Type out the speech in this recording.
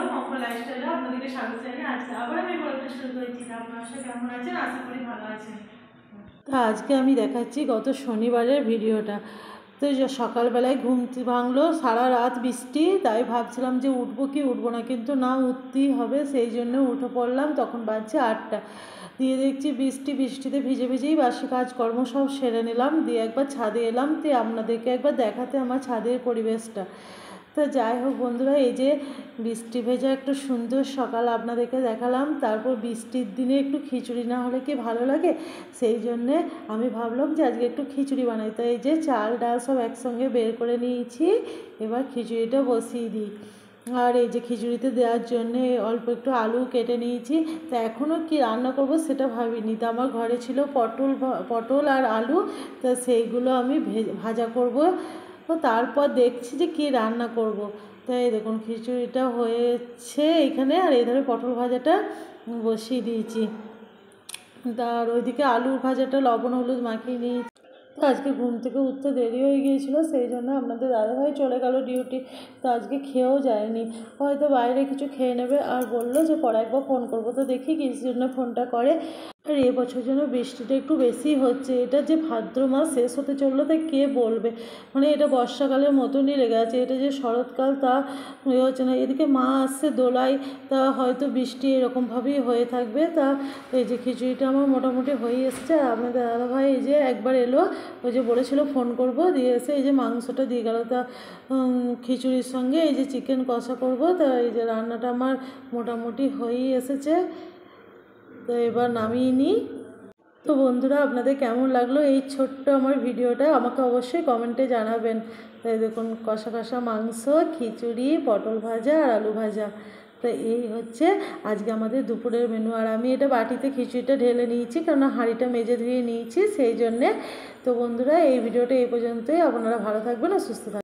Hello মঙ্গল লাইফস্টাইলে আপনাদেরকে স্বাগত জানিয়ে আজকে আবার আমি গল্পটা শুরু করেছি। আপনার সাথে কেমন আছেন? আশা করি ভালো আছেন। তো আজকে আমি দেখাচ্ছি গত শনিবারের ভিডিওটা। তো সকালবেলায় ঘুম ভাঙলো, সারা রাত বৃষ্টি, তাই ভাবছিলাম যে উঠবো কি উঠবো না, কিন্তু না উঠতেই হবে, সেই জন্য উঠে পড়লাম। তখন বাজছে 8টা, দিয়ে দেখছি বৃষ্টিতে ভিজে ভিজেই বাসি কাজকর্ম সব সেরে নিলাম, দিয়ে একবার ছাদে এলাম, তো আপনাদেরকে একবার দেখাতে আমার ছাদের পরিবেশটা। তো যাই হোক বন্ধুরা, এই যে বৃষ্টি ভেজা একটু সুন্দর সকাল আপনাদেরকে দেখালাম। তারপর বৃষ্টির দিনে একটু খিচুড়ি না হলে কি ভালো লাগে, সেই জন্যে আমি ভাবলাম যে আজকে একটু খিচুড়ি বানাই। তো এই যে চাল ডাল সব একসঙ্গে বের করে নিয়েছি, এবার খিচুড়িটা বসিয়ে দিই। আর এই যে খিচুড়িতে দেওয়ার জন্যে অল্প একটু আলু কেটে নিয়েছি। তা এখনও কি রান্না করব সেটা ভাবিনি। তো আমার ঘরে ছিল পটল আর আলু, তো সেইগুলো আমি ভাজা করব। তো তারপর দেখছি যে কী রান্না করব। তাই দেখুন খিচুড়িটা হয়েছে এখানে, আর এধারে পটল ভাজাটা বসিয়ে দিয়েছি। তার ওইদিকে আলু ভাজাটা লবণ হলুদ মাখিয়ে নিয়েছি। তো আজকে ঘুম থেকে উঠতে দেরি হয়ে গিয়েছিলো, সেই জন্য আপনাদের দাদাভাই চলে গেল ডিউটি। তো আজকে খেয়েও যায়নি, হয়তো বাইরে কিছু খেয়ে নেবে। আর বললো যে পরে একবার ফোন করবো, তো দেখি কিস জন্য ফোনটা করে। আর এবছর যেন বৃষ্টিটা একটু বেশি হচ্ছে। এটা যে ভাদ্র মাস শেষ হতে চললো, তাই কে বলবে, মানে এটা বর্ষাকালের মতনই লেগে আছে। এটা যে শরৎকাল তা হচ্ছে না। এদিকে মা আসছে দোলায়, তা হয়তো বৃষ্টি এরকমভাবেই হয়ে থাকবে। তা এই যে খিচুড়িটা আমার মোটামুটি হয়ে এসছে। আর আপনাদের দাদাভাই এই যে একবার এলো, ওই যে বলেছিল ফোন করব, দিয়ে এসে এই যে মাংসটা দিয়ে গেল। তা খিচুড়ির সঙ্গে এই যে চিকেন কষা করব। তা এই যে রান্নাটা আমার মোটামুটি হয়েই এসেছে, তো এবার নামিয়ে নিই। তো বন্ধুরা, আপনাদের কেমন লাগলো এই ছোট্ট আমার ভিডিওটা, আমাকে অবশ্যই কমেন্টে জানাবেন। তাই দেখুন কষা কষা মাংস, খিচুড়ি, পটল ভাজা আর আলু ভাজা। তো এই হচ্ছে আজকে আমাদের দুপুরের মেনু। আর আমি এটা বাটিতে খিচুড়িটা ঢেলে নিয়েছি, কেননা হাঁড়িটা মেজে ধুয়ে নিয়েছি সেই জন্যে। তো বন্ধুরা, এই ভিডিওটা এই পর্যন্তই। আপনারা ভালো থাকবেন আর সুস্থ থাকবেন।